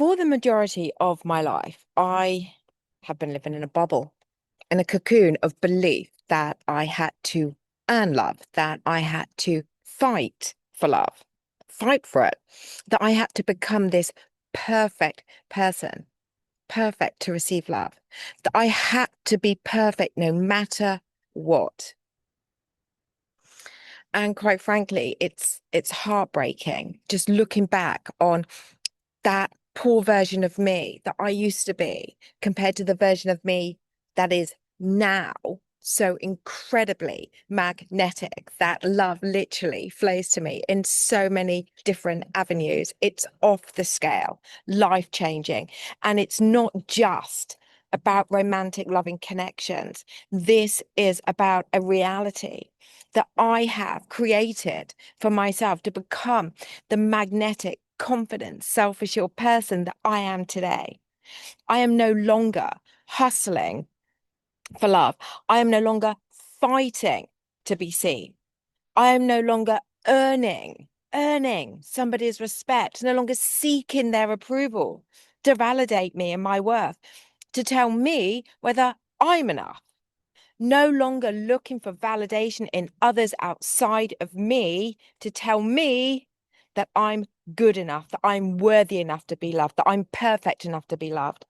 For the majority of my life, I have been living in a bubble, in a cocoon of belief that I had to earn love, that I had to fight for love, fight for it, that I had to become this perfect person, perfect to receive love, that I had to be perfect no matter what. And quite frankly, it's heartbreaking just looking back on that poor version of me that I used to be compared to the version of me that is now so incredibly magnetic that love literally flows to me in so many different avenues. It's off the scale, life-changing, and it's not just about romantic loving connections. This is about a reality that I have created for myself to become the magnetic, confident, self-assured person that I am today. I am no longer hustling for love. I am no longer fighting to be seen. I am no longer earning somebody's respect, no longer seeking their approval to validate me and my worth, to tell me whether I'm enough. No longer looking for validation in others outside of me to tell me that I'm good enough, that I'm worthy enough to be loved, that I'm perfect enough to be loved.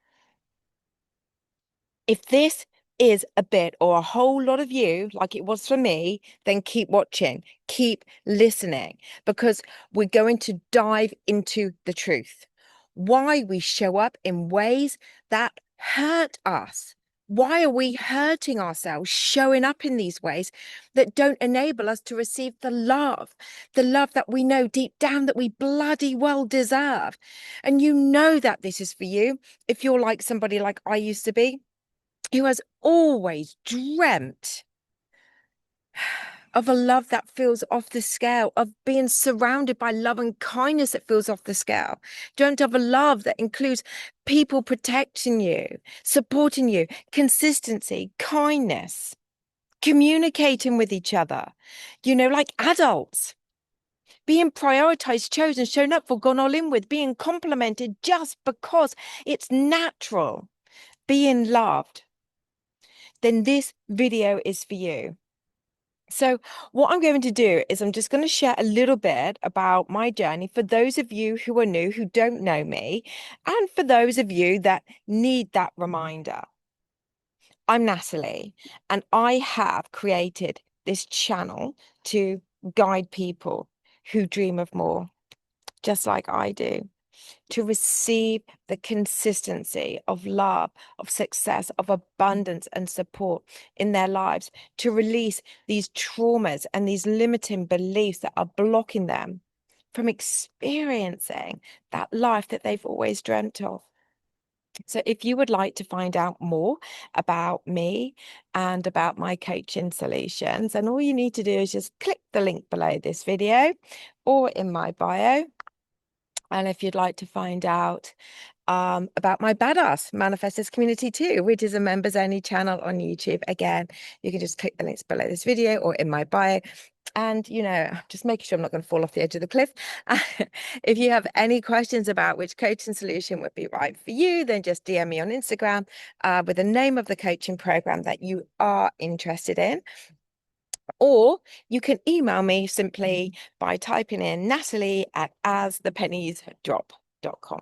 If this is a bit or a whole lot of you, like it was for me, then keep watching, keep listening, because we're going to dive into the truth. Why we show up in ways that hurt us. Why are we hurting ourselves, showing up in these ways that don't enable us to receive the love that we know deep down that we bloody well deserve? And you know that this is for you if you're like somebody like I used to be, who has always dreamt of a love that feels off the scale, of being surrounded by love and kindness that feels off the scale. Dreamt of a love that includes people protecting you, supporting you, consistency, kindness, communicating with each other, like adults. Being prioritized, chosen, shown up for, gone all in with, being complimented just because it's natural, being loved, then this video is for you. So what I'm going to do is I'm just going to share a little bit about my journey for those of you who are new, who don't know me, and for those of you that need that reminder. I'm Natalie, and I have created this channel to guide people who dream of more, just like I do, to receive the consistency of love, of success, of abundance and support in their lives, to release these traumas and these limiting beliefs that are blocking them from experiencing that life that they've always dreamt of. So if you would like to find out more about me and about my coaching solutions, and all you need to do is just click the link below this video or in my bio. And if you'd like to find out about my Badass Manifestors community too, which is a members only channel on YouTube, again, you can just click the links below this video or in my bio. And, just making sure I'm not going to fall off the edge of the cliff. If you have any questions about which coaching solution would be right for you, then just DM me on Instagram with the name of the coaching program that you are interested in. Or you can email me simply by typing in natalie@asthepenniesdrop.com.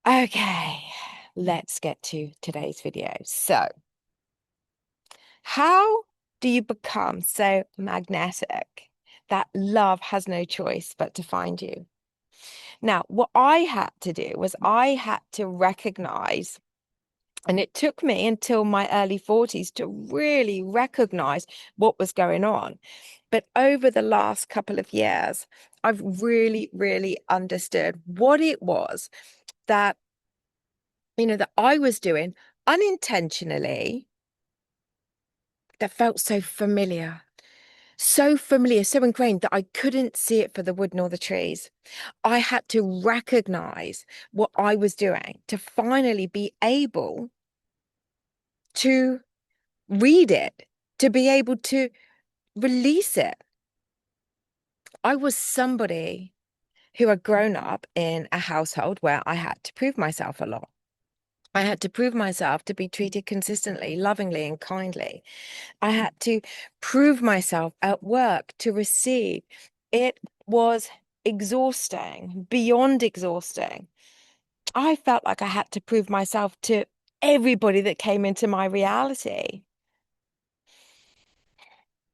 Okay, let's get to today's video. So, how do you become so magnetic that love has no choice but to find you? Now, what I had to do was I had to recognize, and it took me until my early 40s to really recognize what was going on. But over the last couple of years, I've really, really understood what it was that, that I was doing unintentionally that felt so familiar, so ingrained that I couldn't see it for the wood nor the trees. I had to recognize what I was doing to finally be able to read it, to be able to release it. I was somebody who had grown up in a household where I had to prove myself a lot. I had to prove myself to be treated consistently, lovingly, and kindly. I had to prove myself at work to receive. It was exhausting, beyond exhausting. I felt like I had to prove myself to everybody that came into my reality.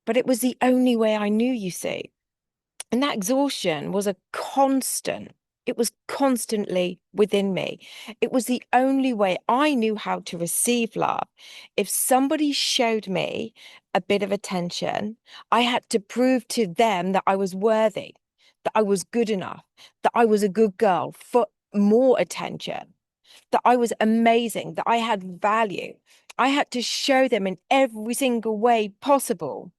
But it was the only way I knew, you see. And that exhaustion was a constant. It was constantly within me. It was the only way I knew how to receive love. If somebody showed me a bit of attention, I had to prove to them that I was worthy, that I was good enough, that I was a good girl for more attention, that I was amazing, that I had value. I had to show them in every single way possible.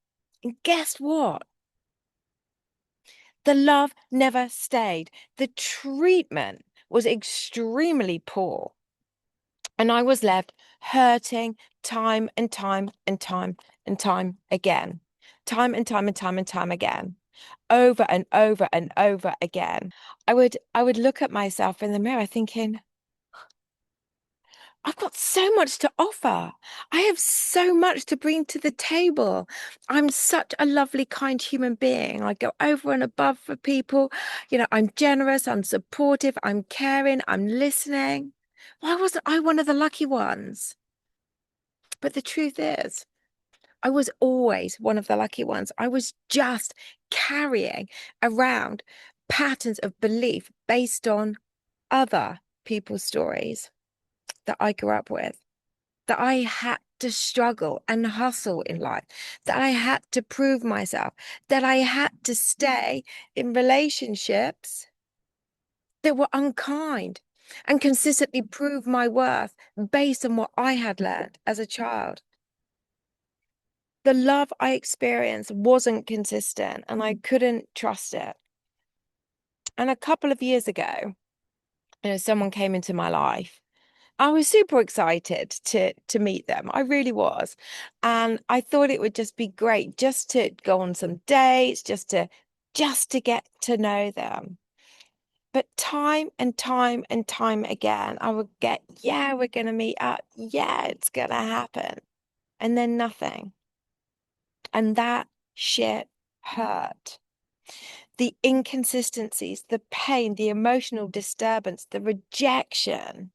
And guess what? The love never stayed. The treatment was extremely poor. And I was left hurting time and time and time and time again. Time and time and time and time again. Over and over and over again. I would look at myself in the mirror thinking, I've got so much to offer. I have so much to bring to the table. I'm such a lovely, kind human being. I go over and above for people. I'm generous, I'm supportive, I'm caring, I'm listening. Why wasn't I one of the lucky ones? But the truth is, I was always one of the lucky ones. I was just carrying around patterns of belief based on other people's stories that I grew up with, that I had to struggle and hustle in life, that I had to prove myself, that I had to stay in relationships that were unkind and consistently prove my worth based on what I had learned as a child. The love I experienced wasn't consistent and I couldn't trust it. And a couple of years ago, someone came into my life. I was super excited to meet them. I really was. And I thought it would just be great just to go on some dates, just to get to know them. But time and time and time again, I would get, yeah, we're going to meet up. Yeah, it's going to happen. And then nothing. And that shit hurt. The inconsistencies, the pain, the emotional disturbance, the rejection.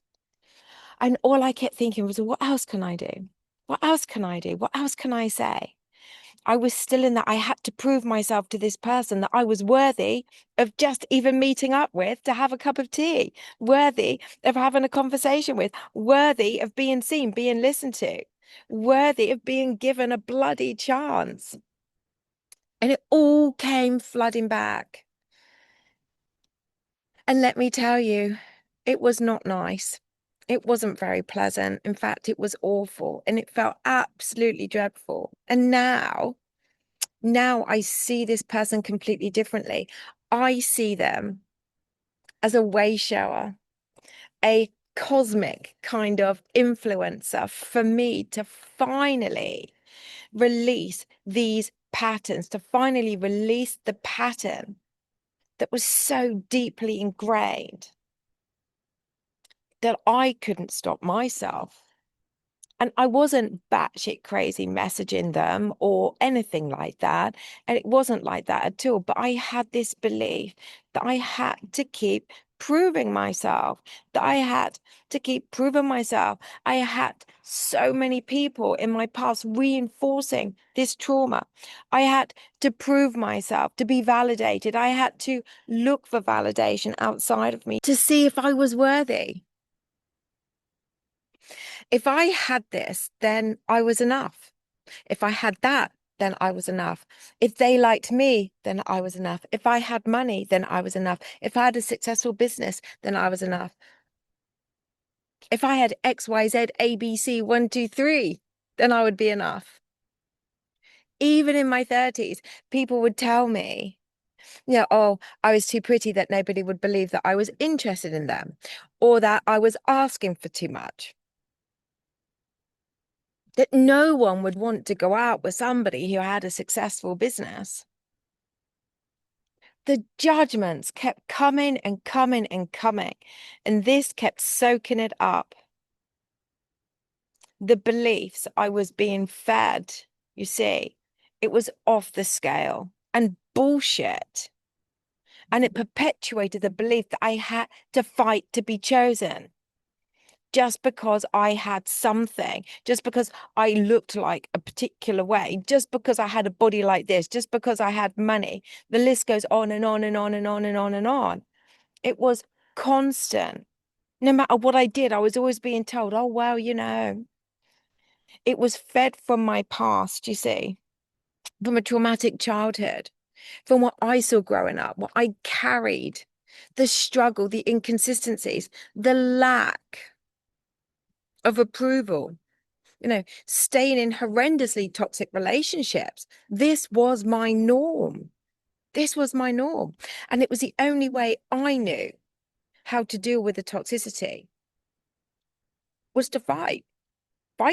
And all I kept thinking was, what else can I do? What else can I do? What else can I say? I was still in that I had to prove myself to this person that I was worthy of just even meeting up with to have a cup of tea, worthy of having a conversation with, worthy of being seen, being listened to, worthy of being given a bloody chance. And it all came flooding back. And let me tell you, it was not nice. It wasn't very pleasant. In fact, it was awful and it felt absolutely dreadful. And now I see this person completely differently. I see them as a way shower, a cosmic kind of influencer for me to finally release these patterns, to finally release the pattern that was so deeply ingrained that I couldn't stop myself. And I wasn't batshit crazy messaging them or anything like that. And it wasn't like that at all. But I had this belief that I had to keep proving myself, that I had to keep proving myself. I had so many people in my past reinforcing this trauma. I had to prove myself, to be validated. I had to look for validation outside of me to see if I was worthy. If I had this, then I was enough. If I had that, then I was enough. If they liked me, then I was enough. If I had money, then I was enough. If I had a successful business, then I was enough. If I had X, Y, Z, A, B, C, 1, 2, 3, then I would be enough. Even in my 30s, people would tell me, oh, I was too pretty that nobody would believe that I was interested in them or that I was asking for too much. That no one would want to go out with somebody who had a successful business. The judgments kept coming and coming and coming, and this kept soaking it up. The beliefs I was being fed, you see, it was off the scale and bullshit. And it perpetuated the belief that I had to fight to be chosen. Just because I had something, just because I looked like a particular way, just because I had a body like this, just because I had money. The list goes on and on and on and on and on and on. It was constant. No matter what I did, I was always being told, oh, well, it was fed from my past, you see, from a traumatic childhood, from what I saw growing up, what I carried, the struggle, the inconsistencies, the lack of approval, staying in horrendously toxic relationships. This was my norm. This was my norm. And it was the only way I knew how to deal with the toxicity was to fight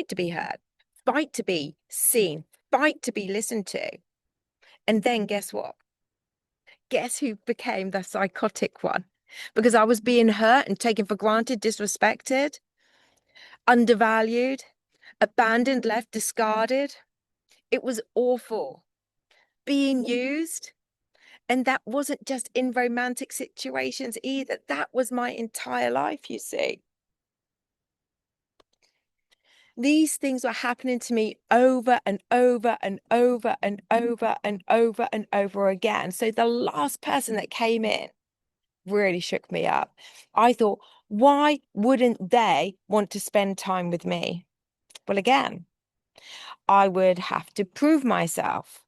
to be heard, fight to be seen, fight to be listened to. And then guess what? Guess who became the psychotic one? Because I was being hurt and taken for granted, disrespected, undervalued, abandoned, left, discarded. It was awful. Being used. And that wasn't just in romantic situations either. That was my entire life, you see. These things were happening to me over and over and over and over and over and over again. So the last person that came in really shook me up. I thought, why wouldn't they want to spend time with me? Well, again, I would have to prove myself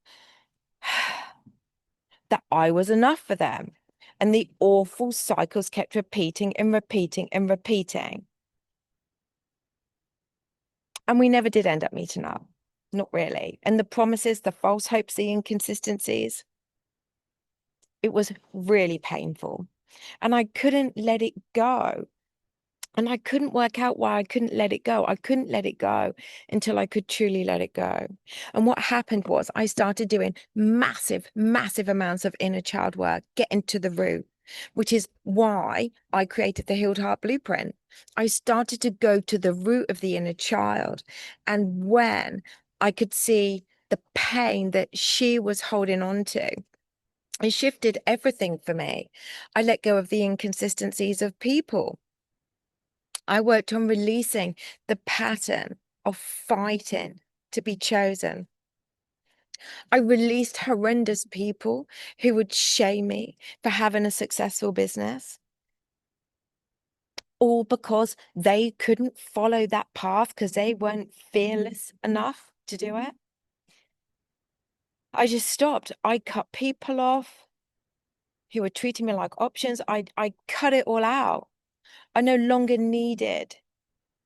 that I was enough for them. And the awful cycles kept repeating and repeating and repeating. And we never did end up meeting up. Not really. And the promises, the false hopes, the inconsistencies, it was really painful. And I couldn't let it go. And I couldn't work out why I couldn't let it go. I couldn't let it go until I could truly let it go. And what happened was I started doing massive, massive amounts of inner child work, getting to the root, which is why I created the Healed Heart Blueprint. I started to go to the root of the inner child. And when I could see the pain that she was holding on to, it shifted everything for me. I let go of the inconsistencies of people. I worked on releasing the pattern of fighting to be chosen. I released horrendous people who would shame me for having a successful business, all because they couldn't follow that path because they weren't fearless enough to do it. I just stopped. I cut people off who were treating me like options. I cut it all out. I no longer needed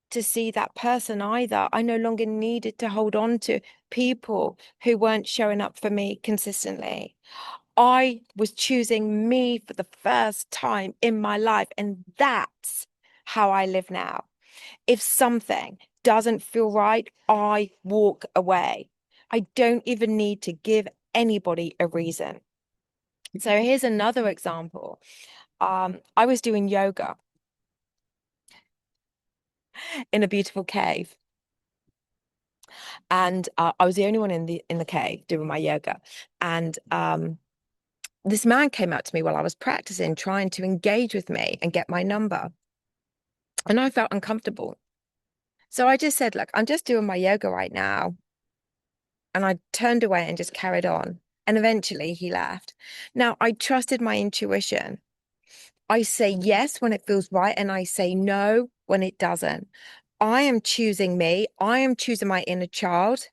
to see that person either. I no longer needed to hold on to people who weren't showing up for me consistently. I was choosing me for the first time in my life, and that's how I live now. If something doesn't feel right, I walk away. I don't even need to give anybody a reason. So here's another example. I was doing yoga in a beautiful cave. And I was the only one in the cave doing my yoga. And this man came out to me while I was practicing, trying to engage with me and get my number. And I felt uncomfortable. So I just said, look, I'm just doing my yoga right now. And I turned away and just carried on. And eventually he left. Now, I trusted my intuition. I say yes when it feels right, and I say no when it doesn't. I am choosing me. I am choosing my inner child.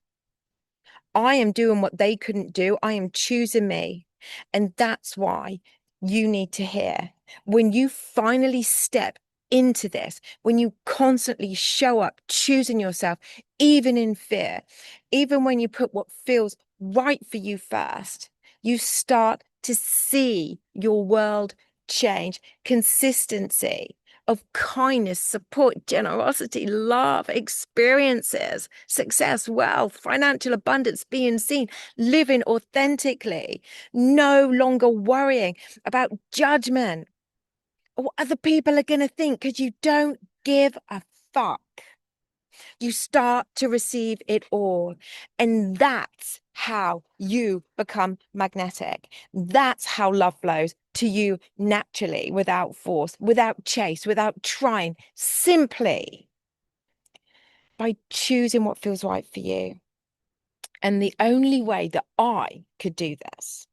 I am doing what they couldn't do. I am choosing me. And that's why you need to hear when you finally step into this, when you constantly show up, choosing yourself, even in fear, even when you put what feels right for you first, you start to see your world change. Consistency of kindness, support, generosity, love, experiences, success, wealth, financial abundance, being seen, living authentically, no longer worrying about judgment or what other people are going to think because you don't give a fuck. You start to receive it all. And that's how you become magnetic. That's how love flows to you naturally, without force, without chase, without trying, simply by choosing what feels right for you. And the only way that I could do this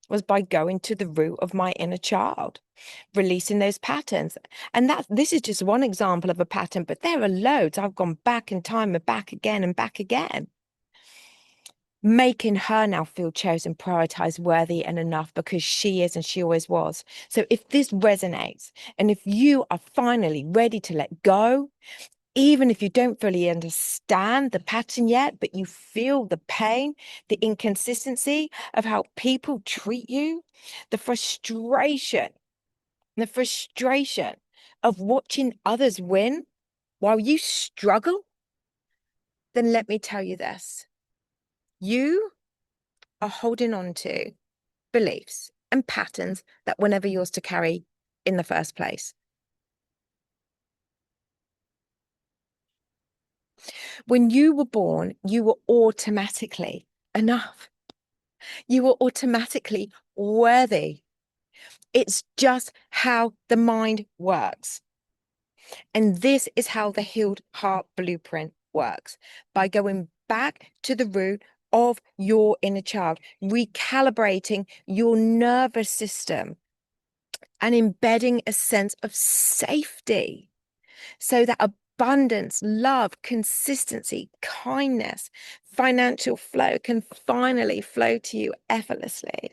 was by going to the root of my inner child, releasing those patterns. And this is just one example of a pattern, but there are loads. I've gone back in time and back again and back again, making her now feel chosen, prioritized, worthy, and enough because she is and she always was. So if this resonates, and if you are finally ready to let go, even if you don't fully understand the pattern yet, but you feel the pain, the inconsistency of how people treat you, the frustration of watching others win while you struggle, then let me tell you this. You are holding on to beliefs and patterns that were never yours to carry in the first place. When you were born, you were automatically enough. You were automatically worthy. It's just how the mind works. And this is how the healed heart blueprint works, by going back to the root of your inner child, recalibrating your nervous system and embedding a sense of safety so that abundance, love, consistency, kindness, financial flow can finally flow to you effortlessly.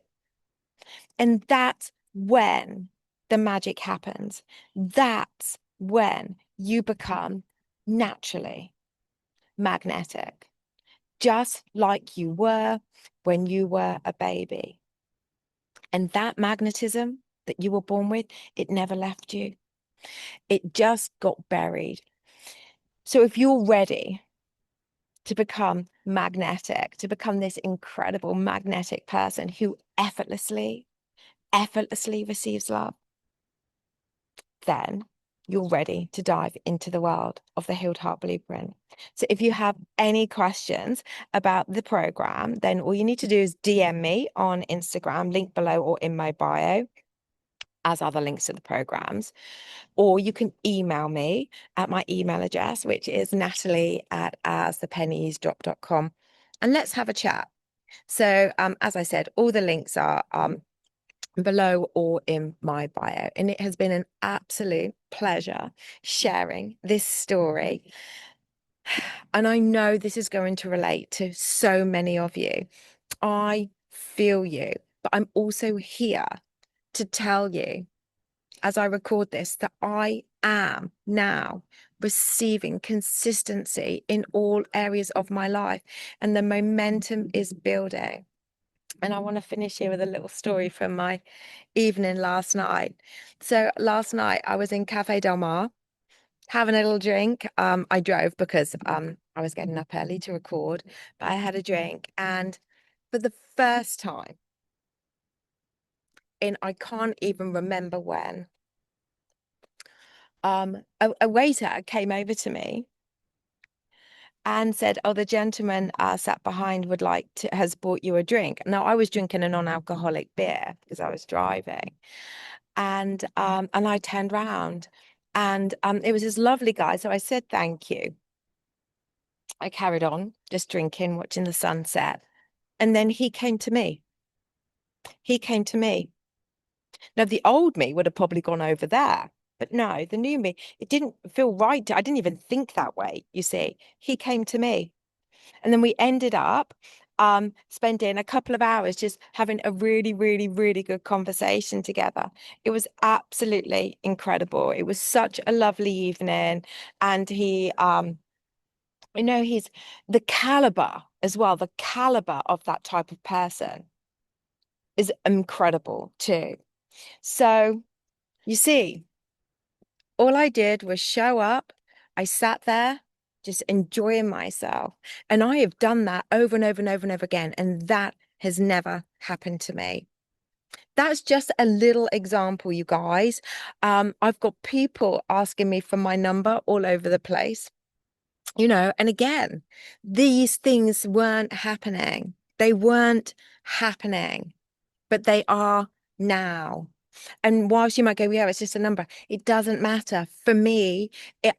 And that's when the magic happens. That's when you become naturally magnetic, just like you were when you were a baby. And that magnetism that you were born with, it never left you. It just got buried. So if you're ready to become magnetic, to become this incredible magnetic person who effortlessly receives love, then you're ready to dive into the world of the Healed Heart Blueprint. So if you have any questions about the program, then all you need to do is DM me on Instagram, link below or in my bio, as are the links to the programs. Or you can email me at my email address, which is natalie@asthepenniesdrop.com, and let's have a chat. So as I said, all the links are below or in my bio. And it has been an absolute pleasure sharing this story. And I know this is going to relate to so many of you. I feel you, but I'm also here to tell you, as I record this, that I am now receiving consistency in all areas of my life, and the momentum is building. And I want to finish here with a little story from my evening last night. So last night I was in Cafe Del Mar having a little drink. I drove because I was getting up early to record, but I had a drink, and for the first time in I can't even remember when, a waiter came over to me and said, "Oh, the gentleman sat behind has bought you a drink." Now I was drinking a non-alcoholic beer because I was driving, and I turned round, and it was this lovely guy. So I said thank you. I carried on just drinking, watching the sunset, and then he came to me. He came to me. Now the old me would have probably gone over there, but no, the new me, it didn't feel right. I didn't even think that way. You see, he came to me. And then we ended up spending a couple of hours just having a really, really, really good conversation together. It was absolutely incredible. It was such a lovely evening. And he's the caliber as well. The caliber of that type of person is incredible too. So you see, All I did was show up. I sat there just enjoying myself. And I have done that over and over and over and over again. And that has never happened to me. That's just a little example, you guys. I've got people asking me for my number all over the place, and again, these things weren't happening. They weren't happening, but they are now. And whilst you might go, yeah, it's just a number, it doesn't matter. For me,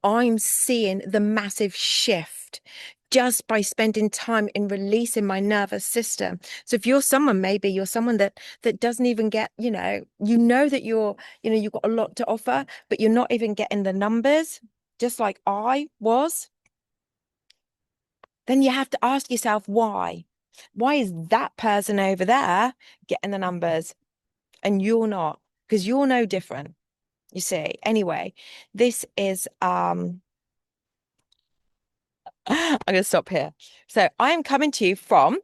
I'm seeing the massive shift just by spending time in releasing my nervous system. So if you're someone, maybe you're someone that doesn't even get, that you've got a lot to offer, but you're not even getting the numbers, just like I was, then you have to ask yourself why. Why is that person over there getting the numbers and you're not? Because you're no different, you see. Anyway, this is I'm gonna stop here. So I am coming to you from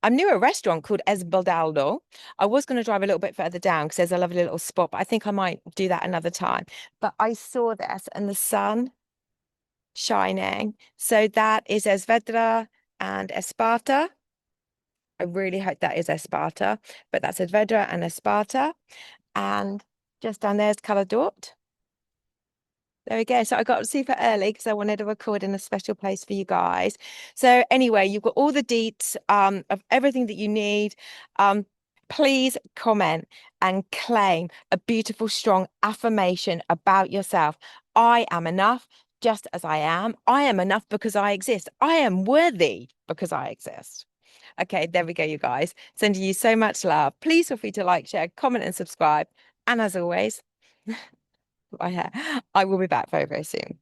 I'm near a restaurant called Esbaldaldo. I was going to drive a little bit further down because there's a lovely little spot, but I think I might do that another time. But I saw this and the sun shining. So that is Esvedra and Esparta. I really hope that is Esparta, but that's Esvedra and Esparta. And just down there is Caladort. There we go. So I got super early because I wanted to record in a special place for you guys. So anyway, you've got all the deets of everything that you need. Please comment and claim a beautiful, strong affirmation about yourself. I am enough just as I am. I am enough because I exist. I am worthy because I exist. Okay, there we go, you guys. Sending you so much love. Please feel free to like, share, comment, and subscribe. And as always, I will be back very, very soon.